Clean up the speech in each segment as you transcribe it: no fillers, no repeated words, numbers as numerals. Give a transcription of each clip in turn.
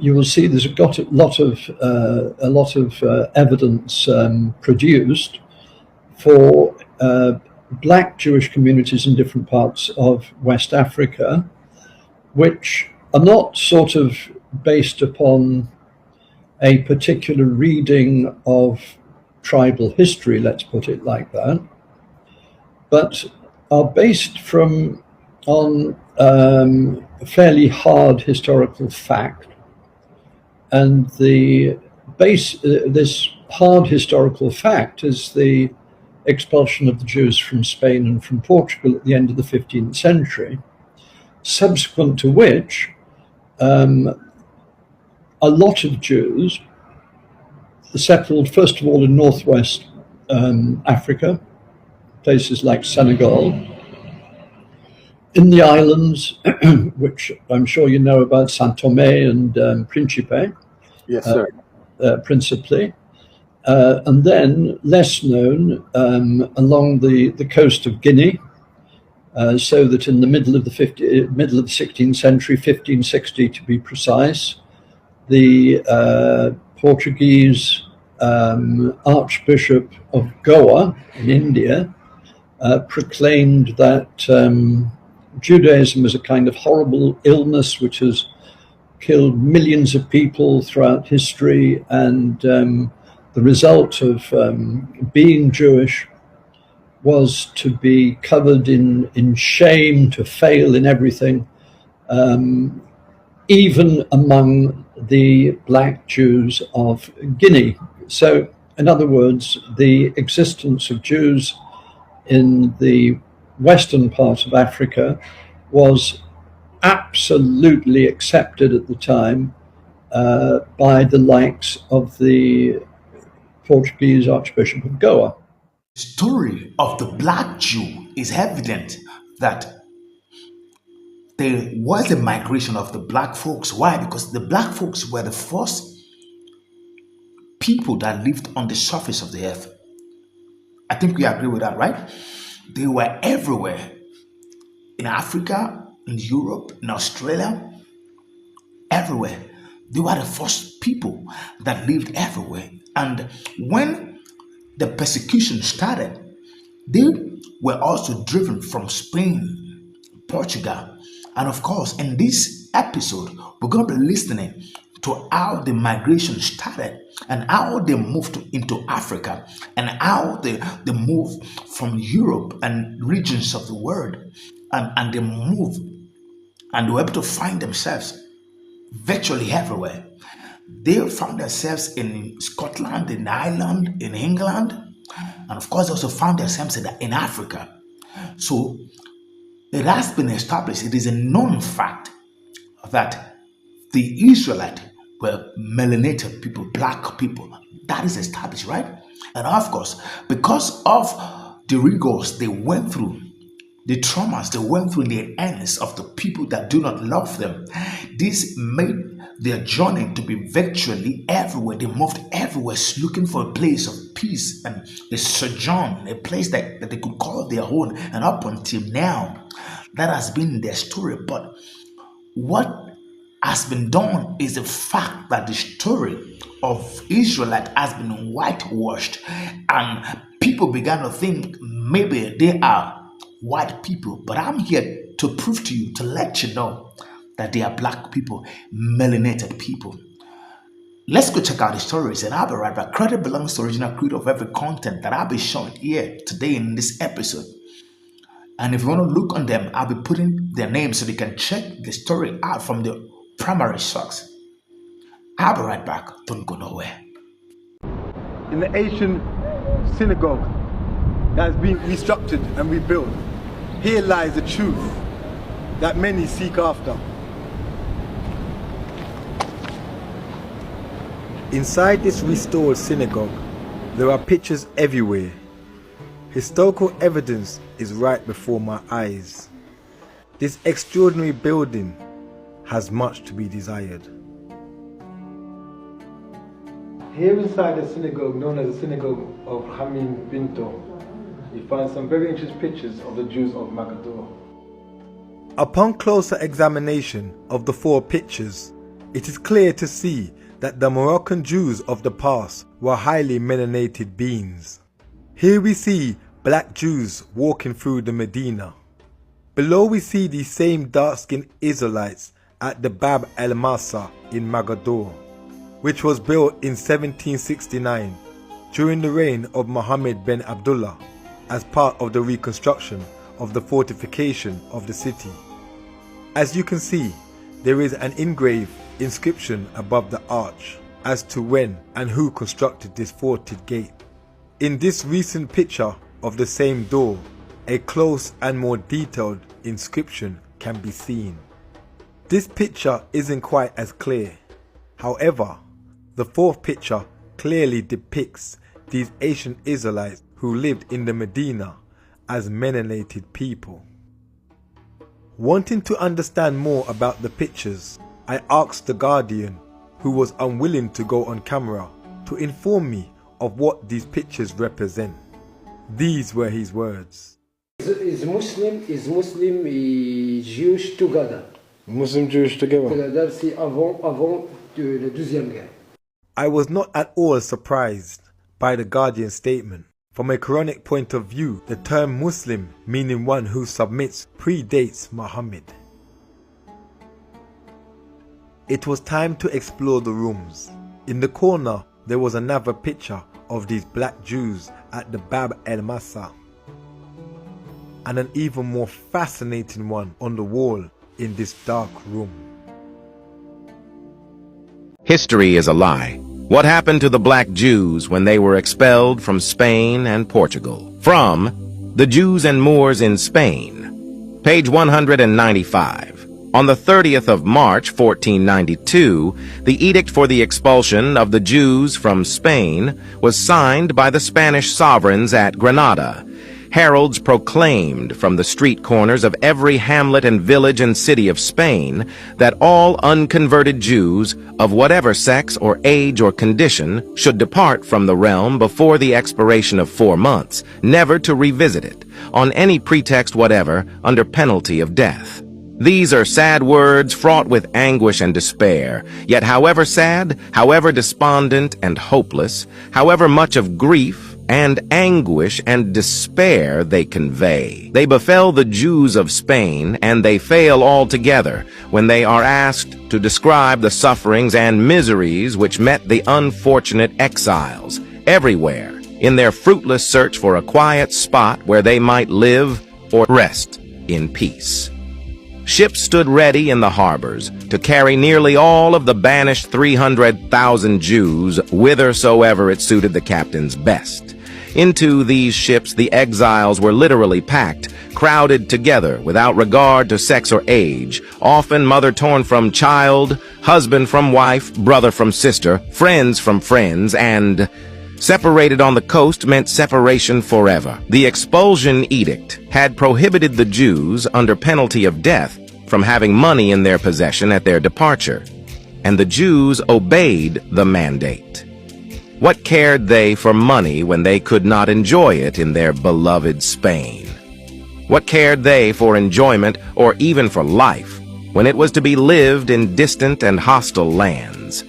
you will see there's got a lot of evidence produced for black Jewish communities in different parts of West Africa, which are not sort of based upon a particular reading of tribal history, let's put it like that, but are based on fairly hard historical fact. And this hard historical fact is the expulsion of the Jews from Spain and from Portugal at the end of the 15th century, subsequent to which a lot of Jews settled, first of all, in northwest Africa, places like Synagogue, in the islands, which I'm sure you know about, Saint Tomé and Principe. Yes, sir. Principally. And then, less known, along the coast of Guinea, so that in the middle of the 16th century, 1560 to be precise, the Portuguese Archbishop of Goa in India proclaimed that Judaism is a kind of horrible illness which has killed millions of people throughout history, and the result of being Jewish was to be covered in shame, to fail in everything, even among the black Jews of Guinea. So, in other words, the existence of Jews in the western part of Africa was absolutely accepted at the time by the likes of the Portuguese Archbishop of Goa. The story of the black Jew is evident that there was a migration of the black folks. Why? Because the black folks were the first people that lived on the surface of the earth. I think we agree with that, right? They were everywhere. In Africa, in Europe, in Australia, everywhere. They were the first people that lived everywhere. And when the persecution started, they were also driven from Spain, Portugal. And of course, in this episode, we're going to be listening to how the migration started and how they moved into Africa and how they moved from Europe and regions of the world. And they moved and they were able to find themselves virtually everywhere. They found themselves in Scotland, in Ireland, in England, and of course, they also found themselves in Africa. So it has been established, it is a known fact that the Israelites were melanated people, black people. That is established, right? And of course, because of the rigors they went through, the traumas they went through in the hands of the people that do not love them, this made their journey to be virtually everywhere. They moved everywhere looking for a place of peace and a sojourn, a place that they could call their own. And up until now, that has been their story. But what has been done is the fact that the story of Israelite has been whitewashed, and people began to think maybe they are white people. But I'm here to prove to you, to let you know that they are black people, melanated people. Let's go check out the stories, and I'll be right back. Credit belongs to original creator of every content that I'll be showing here today in this episode. And if you want to look on them, I'll be putting their names so they can check the story out from the primary source. I'll be right back. Don't go nowhere. In the ancient synagogue that has been restructured and rebuilt, here lies the truth that many seek after. Inside this restored synagogue, there are pictures everywhere. Historical evidence is right before my eyes. This extraordinary building has much to be desired. Here inside the synagogue, known as the Synagogue of Hamim Binto, you find some very interesting pictures of the Jews of Migrated. Upon closer examination of the four pictures, It is clear to see that the Moroccan Jews of the past were highly melanated beings. Here we see black Jews walking through the Medina. Below we see these same dark-skinned Israelites at the Bab el-Masa in Migrated, which was built in 1769 during the reign of Muhammad bin Abdullah as part of the reconstruction of the fortification of the city. As you can see, there is an engraved inscription above the arch as to when and who constructed this forted gate. In this recent picture of the same door, a close and more detailed inscription can be seen. This picture isn't quite as clear. However, the fourth picture clearly depicts these ancient Israelites who lived in the Medina as melanated people. Wanting to understand more about the pictures, I asked the Guardian, who was unwilling to go on camera, to inform me of what these pictures represent. These were his words. Is Muslim Jewish together. Muslim Jewish together. That's avant la Deuxième Guerre. I was not at all surprised by the Guardian statement. From a Quranic point of view, the term Muslim, meaning one who submits, predates Muhammad. It was time to explore the rooms. In the corner, there was another picture of these black Jews at the Bab el-Masa, and an even more fascinating one on the wall in this dark room. History is a lie. What happened to the black Jews when they were expelled from Spain and Portugal? From The Jews and Moors in Spain, page 195. On the 30th of March, 1492, the edict for the expulsion of the Jews from Spain was signed by the Spanish sovereigns at Granada. Heralds proclaimed from the street corners of every hamlet and village and city of Spain that all unconverted Jews of whatever sex or age or condition should depart from the realm before the expiration of 4 months, never to revisit it, on any pretext whatever, under penalty of death. These are sad words fraught with anguish and despair, yet however sad, however despondent and hopeless, however much of grief and anguish and despair they convey, they befell the Jews of Spain, and they fail altogether when they are asked to describe the sufferings and miseries which met the unfortunate exiles everywhere in their fruitless search for a quiet spot where they might live or rest in peace. Ships stood ready in the harbors to carry nearly all of the banished 300,000 Jews whithersoever it suited the captains best. Into these ships the exiles were literally packed, crowded together without regard to sex or age, often mother torn from child, husband from wife, brother from sister, friends from friends, and separated on the coast meant separation forever. The expulsion edict had prohibited the Jews, under penalty of death, from having money in their possession at their departure, and the Jews obeyed the mandate. What cared they for money when they could not enjoy it in their beloved Spain? What cared they for enjoyment or even for life when it was to be lived in distant and hostile lands?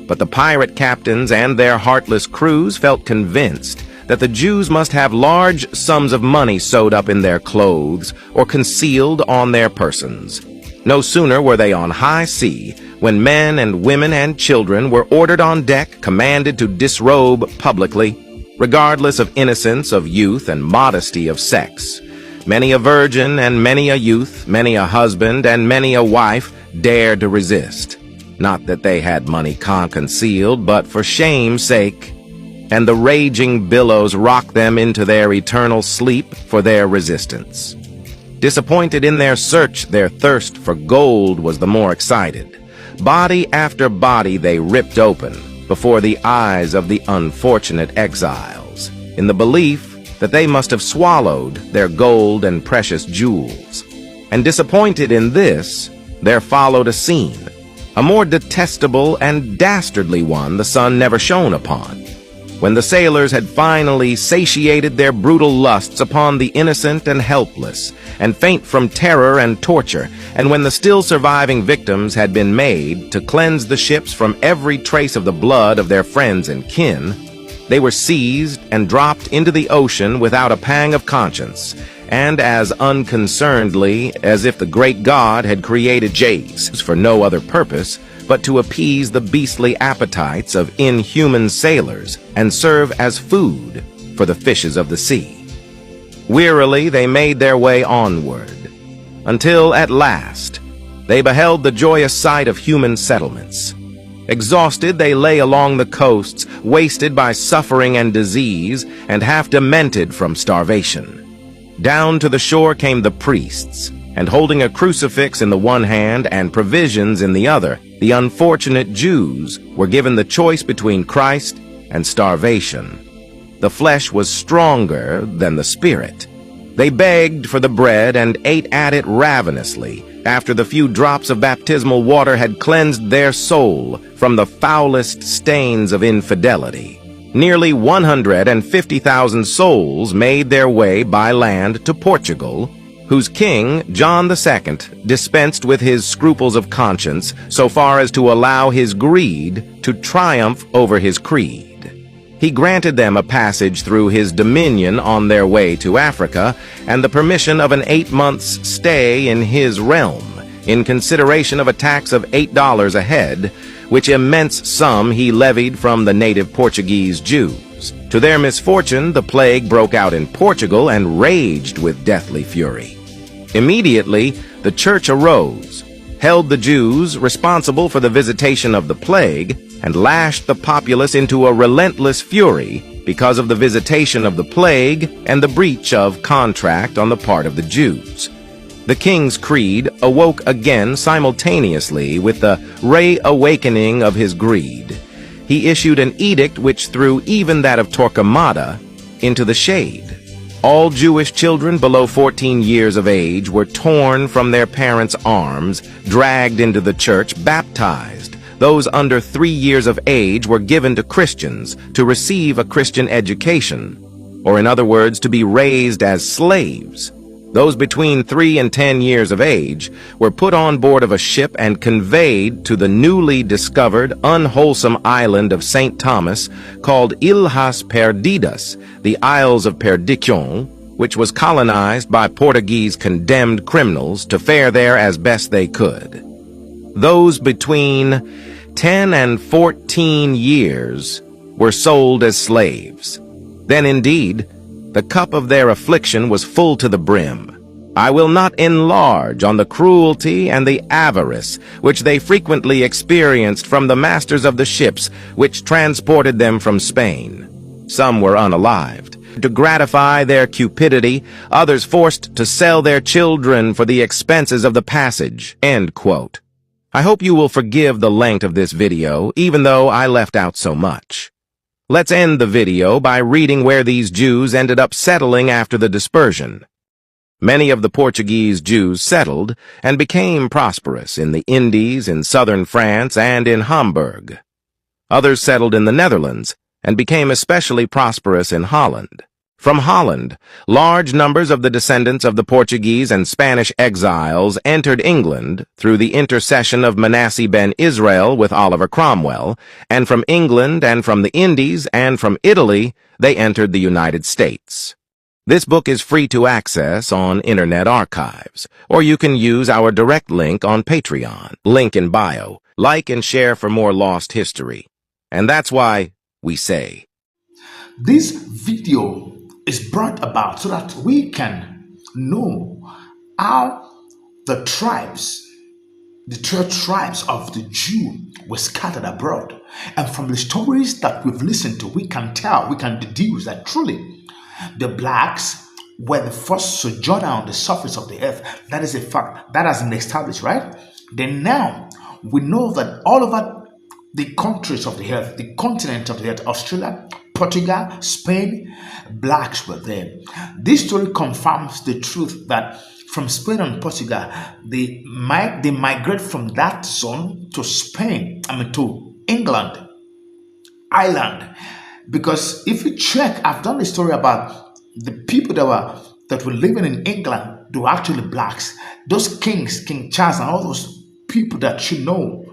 But the pirate captains and their heartless crews felt convinced that the Jews must have large sums of money sewed up in their clothes or concealed on their persons. No sooner were they on high sea when men and women and children were ordered on deck, commanded to disrobe publicly, regardless of innocence of youth and modesty of sex. Many a virgin and many a youth, many a husband and many a wife dared to resist. Not that they had money concealed, but for shame's sake, and the raging billows rocked them into their eternal sleep for their resistance. Disappointed in their search, their thirst for gold was the more excited. Body after body they ripped open before the eyes of the unfortunate exiles, in the belief that they must have swallowed their gold and precious jewels. And disappointed in this, there followed a scene, a more detestable and dastardly one the sun never shone upon. when the sailors had finally satiated their brutal lusts upon the innocent and helpless, and faint from terror and torture, and when the still surviving victims had been made to cleanse the ships from every trace of the blood of their friends and kin, they were seized and dropped into the ocean without a pang of conscience, and as unconcernedly as if the great God had created jays for no other purpose but to appease the beastly appetites of inhuman sailors and serve as food for the fishes of the sea. Wearily they made their way onward, until at last they beheld the joyous sight of human settlements. Exhausted, they lay along the coasts, wasted by suffering and disease, and half demented from starvation. Down to the shore came the priests, and holding a crucifix in the one hand and provisions in the other, the unfortunate Jews were given the choice between Christ and starvation. The flesh was stronger than the spirit. They begged for the bread and ate at it ravenously, after the few drops of baptismal water had cleansed their soul from the foulest stains of infidelity. Nearly 150,000 souls made their way by land to Portugal, whose king, John II, dispensed with his scruples of conscience so far as to allow his greed to triumph over his creed. He granted them a passage through his dominion on their way to Africa and the permission of an 8 months' stay in his realm, in consideration of a tax of $8 a head, which immense sum he levied from the native Portuguese Jews. To their misfortune, the plague broke out in Portugal and raged with deathly fury. Immediately, the church arose, held the Jews responsible for the visitation of the plague, and lashed the populace into a relentless fury because of the visitation of the plague and the breach of contract on the part of the Jews. The king's creed awoke again simultaneously with the reawakening of his greed. He issued an edict which threw even that of Torquemada into the shade. All Jewish children below 14 years of age were torn from their parents' arms, dragged into the church, baptized. Those under 3 years of age were given to Christians to receive a Christian education, or in other words, to be raised as slaves. Those between 3 and 10 years of age were put on board of a ship and conveyed to the newly discovered unwholesome island of St. Thomas called Ilhas Perdidas, the Isles of Perdition, which was colonized by Portuguese condemned criminals to fare there as best they could. Those between 10 and 14 years were sold as slaves. Then indeed, the cup of their affliction was full to the brim. I will not enlarge on the cruelty and the avarice which they frequently experienced from the masters of the ships which transported them from Spain. Some were unalived. To gratify their cupidity, others forced to sell their children for the expenses of the passage." End quote. I hope you will forgive the length of this video, even though I left out so much. Let's end the video by reading where these Jews ended up settling after the dispersion. Many of the Portuguese Jews settled and became prosperous in the Indies, in southern France, and in Hamburg. Others settled in the Netherlands and became especially prosperous in Holland. From Holland, large numbers of the descendants of the Portuguese and Spanish exiles entered England through the intercession of Manasseh ben Israel with Oliver Cromwell, and from England and from the Indies and from Italy, they entered the United States. This book is free to access on Internet Archives, or you can use our direct link on Patreon, link in bio. Like and share for more lost history. And that's why we say, this video is brought about so that we can know how the 12 tribes of the Jew were scattered abroad. And from the stories that we've listened to, we can deduce that truly the blacks were the first sojourner on the surface of the earth. That is a fact. That has been established, right? Then now, we know that all over the countries of the earth, the continent of the earth, Australia, Portugal, Spain, blacks were there. This story confirms the truth that from Spain and Portugal, they migrate from that zone to Spain, to England, Ireland, Because if you check, I've done a story about the people that were living in England. They were actually blacks. Those kings, King Charles, and all those people that you know,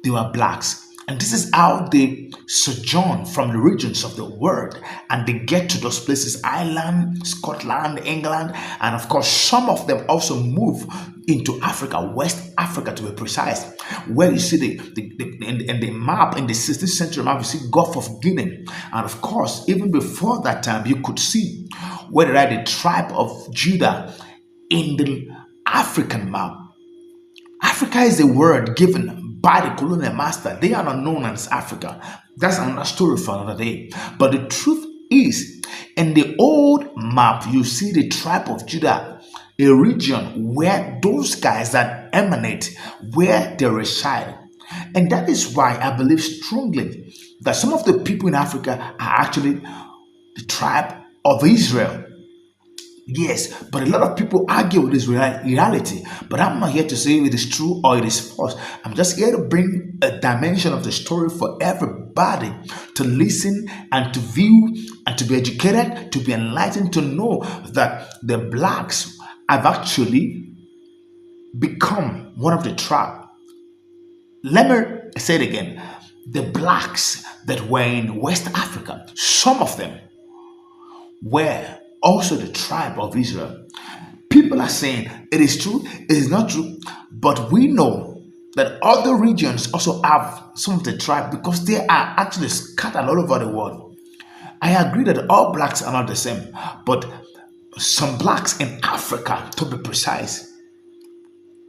they were blacks. And this is how they sojourn from the regions of the world and they get to those places: Ireland, Scotland, England, and of course, some of them also move into Africa, West Africa to be precise, where you see in the map, in the 16th century map, you see Gulf of Guinea. And of course, even before that time, you could see where they write the tribe of Judah in the African map. Africa is a word given by the colonial master. They are not known as Africa. That's another story for another day. But the truth is, in the old map, you see the tribe of Judah, a region where those guys that emanate, where they reside. And that is why I believe strongly that some of the people in Africa are actually the tribe of Israel. Yes, but a lot of people argue with this reality. But I'm not here to say it is true or it is false. I'm just here to bring a dimension of the story for everybody to listen and to view and to be educated, to be enlightened, to know that the blacks have actually become one of the tribe. Let me say it again. The blacks that were in West Africa, some of them were also the tribe of Israel. People are saying it is true, it is not true, but we know that other regions also have some of the tribe because they are actually scattered all over the world. I agree that all blacks are not the same, but some blacks in Africa, to be precise,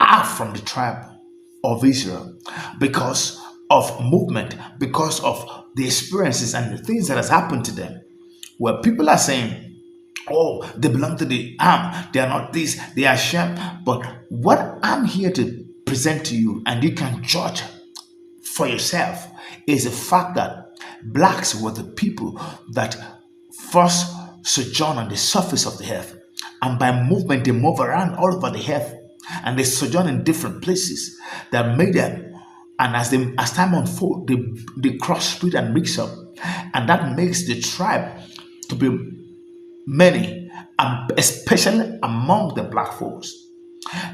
are from the tribe of Israel because of movement, because of the experiences and the things that has happened to them. Where people are saying, oh, they belong to the arm, they are not this, they are Shem. But what I'm here to present to you, and you can judge for yourself, is the fact that blacks were the people that first sojourn on the surface of the earth. And by movement, they move around all over the earth. And they sojourn in different places that made them. And as time unfolds, they cross street and mix up. And that makes the tribe to be many, especially among the black folks.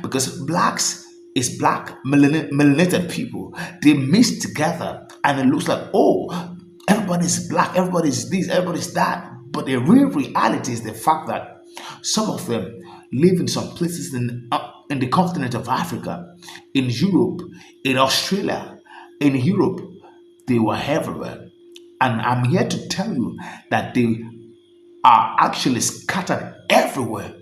Because blacks is black, melanated people. They mix together and it looks like, oh, everybody's black, everybody's this, everybody's that. But the real reality is the fact that some of them live in some places in the continent of Africa, in Europe, in Australia, in Europe. They were everywhere. And I'm here to tell you that they are actually scattered everywhere.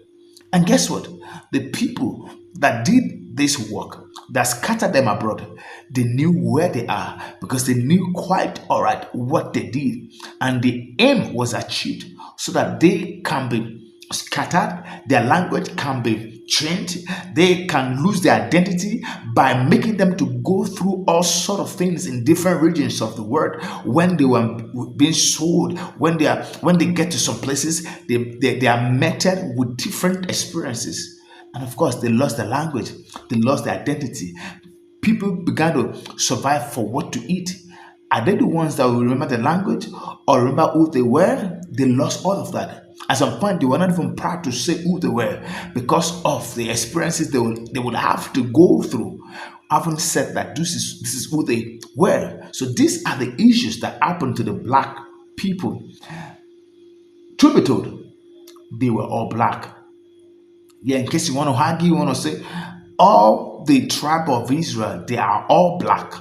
And guess what? The people that did this work, that scattered them abroad, they knew where they are because they knew quite all right what they did. And the aim was achieved so that they can be scattered, their language can be changed, they can lose their identity by making them to go through all sort of things in different regions of the world. When they were being sold, when they get to some places, they are met with different experiences. And of course, they lost their language, they lost their identity. People began to survive for what to eat. Are they the ones that will remember the language or remember who they were? They lost all of that. At some point, they were not even proud to say who they were because of the experiences they would have to go through. Having said that, this is who they were. So these are the issues that happened to the black people. Truth be told, they were all black. Yeah, in case you want to argue, you want to say, all the tribe of Israel, they are all black.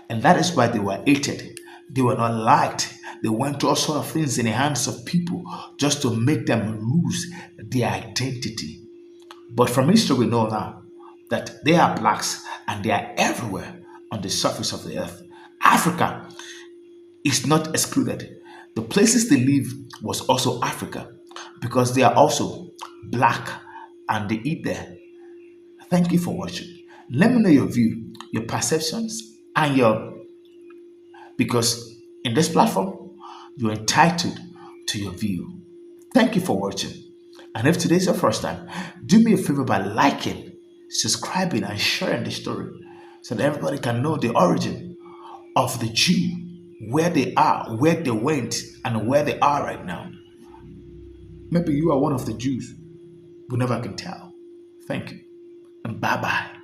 And that is why they were hated. They were not liked. They went through all sorts of things in the hands of people just to make them lose their identity. But from history, we know now that they are blacks and they are everywhere on the surface of the earth. Africa is not excluded. The places they live was also Africa because they are also black and they eat there. Thank you for watching. Let me know your view, your perceptions, and because in this platform, you're entitled to your view. Thank you for watching. And if today is your first time, do me a favor by liking, subscribing, and sharing the story so that everybody can know the origin of the Jew where they are, where they went, and where they are right now. Maybe you are one of the Jews. We never can tell. Thank you. And bye-bye.